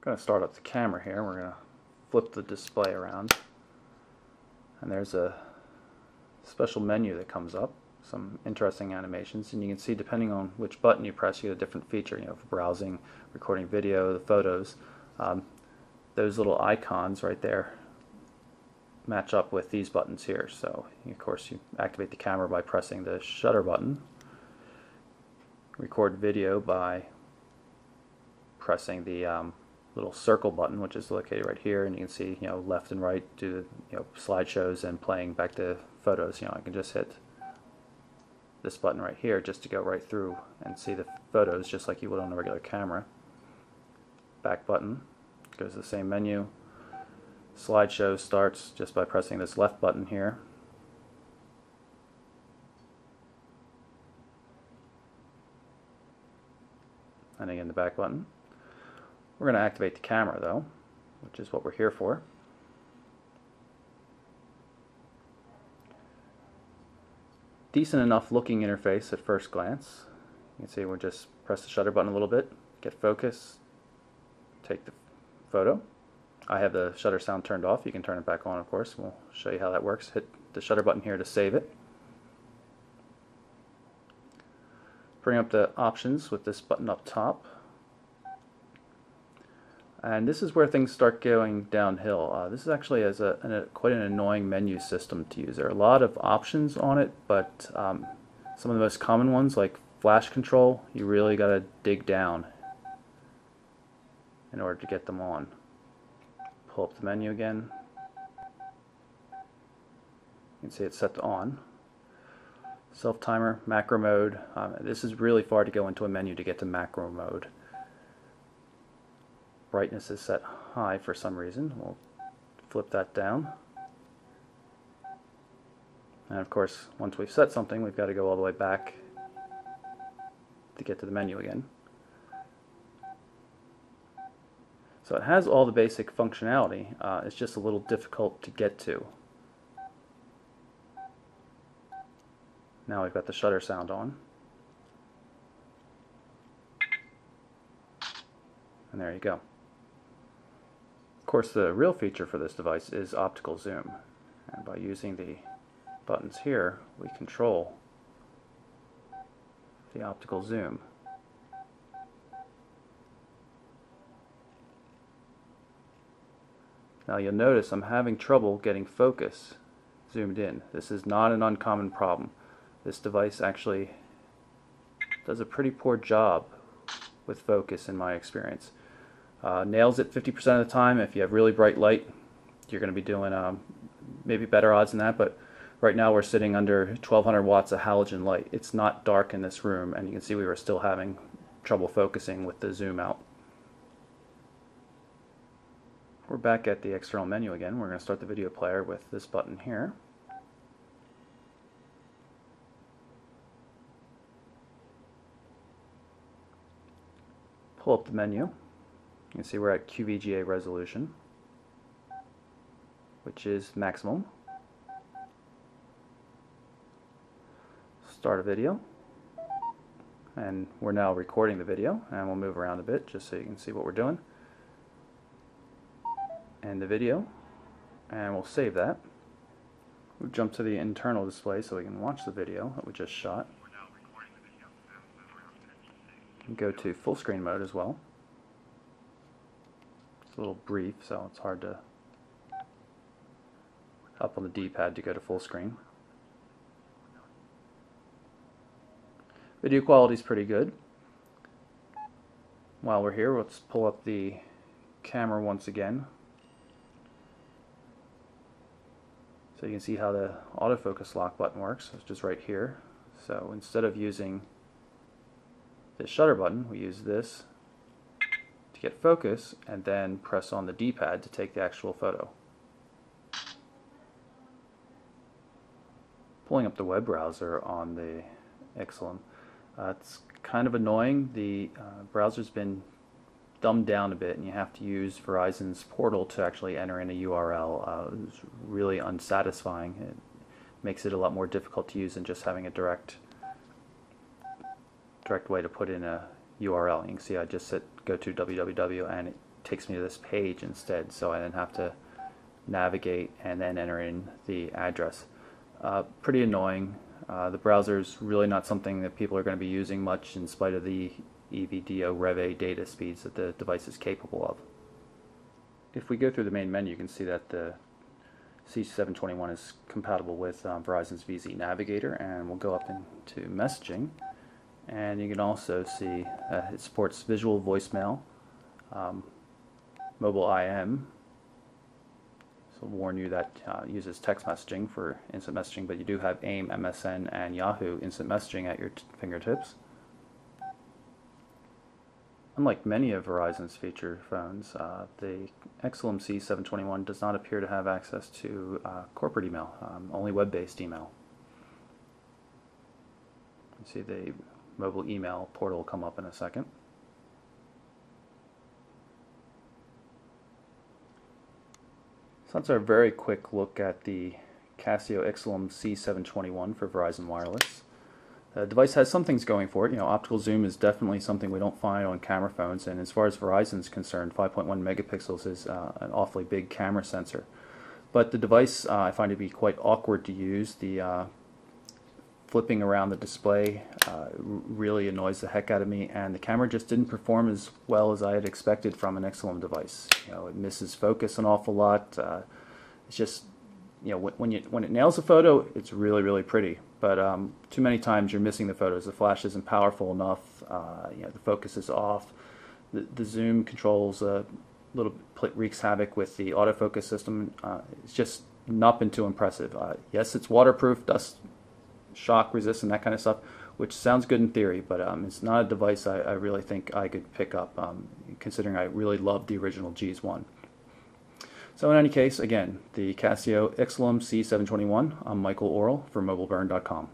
going to start up the camera here. We're going to flip the display around, and there's a special menu that comes up, some interesting animations, and you can see depending on which button you press, you get a different feature. You know, for browsing, recording video, the photos. Those little icons right there match up with these buttons here. So of course you activate the camera by pressing the shutter button, record video by pressing the little circle button, which is located right here, and you can see, you know, left and right do, you know, slideshows and playing back to photos. You know, I can just hit this button right here just to go right through and see the photos just like you would on a regular camera. Back button goes to the same menu. Slideshow starts just by pressing this left button here. And again the back button. We're going to activate the camera though, which is what we're here for. Decent enough looking interface at first glance. You can see we'll just press the shutter button a little bit, get focus, take the photo. I have the shutter sound turned off. You can turn it back on, of course. We'll show you how that works. Hit the shutter button here to save it. Bring up the options with this button up top. And this is where things start going downhill. This is actually quite an annoying menu system to use. There are a lot of options on it, but some of the most common ones, like flash control, you really got to dig down in order to get them on. Pull up the menu again. You can see it's set to on. Self timer, macro mode. This is really far to go into a menu to get to macro mode. Brightness is set high for some reason. We'll flip that down. And of course, once we've set something, we've got to go all the way back to get to the menu again. So it has all the basic functionality. It's just a little difficult to get to. Now we've got the shutter sound on. And there you go. Of course, the real feature for this device is optical zoom. And by using the buttons here, we control the optical zoom. Now you'll notice I'm having trouble getting focus zoomed in. This is not an uncommon problem. This device actually does a pretty poor job with focus in my experience. Nails it 50% of the time. If you have really bright light, you're going to be doing maybe better odds than that, but right now we're sitting under 1200 watts of halogen light. It's not dark in this room, and you can see we were still having trouble focusing with the zoom out. We're back at the external menu again. We're going to start the video player with this button here. Pull up the menu. You can see we're at QVGA resolution, which is maximum. Start a video. And we're now recording the video, and we'll move around a bit just so you can see what we're doing. And the video, and we'll save that. We'll jump to the internal display so we can watch the video that we just shot. And go to full screen mode as well. It's a little brief, so it's hard to up on the D-pad to go to full screen. Video quality is pretty good. While we're here, let's pull up the camera once again, so you can see how the autofocus lock button works. It's just right here. So instead of using the shutter button, we use this to get focus, and then press on the D-pad to take the actual photo. Pulling up the web browser on the EXILIM. It's kind of annoying. The browser's been dumbed down a bit, and you have to use Verizon's portal to actually enter in a URL. It's really unsatisfying. It makes it a lot more difficult to use than just having a direct way to put in a URL. You can see I just go to www and it takes me to this page instead, so I then have to navigate and then enter in the address. Pretty annoying. The browser is really not something that people are going to be using much in spite of the EVDO Rev-A data speeds that the device is capable of. If we go through the main menu, you can see that the C721 is compatible with Verizon's VZ Navigator, and we'll go up into messaging, and you can also see it supports visual voicemail, mobile IM. So I'll warn you that uses text messaging for instant messaging, but you do have AIM, MSN, and Yahoo instant messaging at your fingertips. Unlike many of Verizon's feature phones, the EXILIM C721 does not appear to have access to corporate email, only web-based email. You see the mobile email portal will come up in a second. So that's our very quick look at the Casio EXILIM C721 for Verizon Wireless. The device has some things going for it. Optical zoom is definitely something we don't find on camera phones, and as far as Verizon's concerned, 5.1 megapixels is an awfully big camera sensor. But the device I find to be quite awkward to use. The flipping around the display really annoys the heck out of me, and the camera just didn't perform as well as I had expected from an EXILIM device. It misses focus an awful lot. It's just, when it nails a photo, it's really, really pretty. But too many times you're missing the photos. The flash isn't powerful enough. The focus is off. The zoom controls a little bit wreaks havoc with the autofocus system. It's just not been too impressive. Yes, it's waterproof, dust, shock resistant, that kind of stuff, which sounds good in theory, but it's not a device I really think I could pick up, considering I really loved the original Gs1. So in any case, again, the Casio EXILIM C721, I'm Michael Orrell for MobileBurn.com.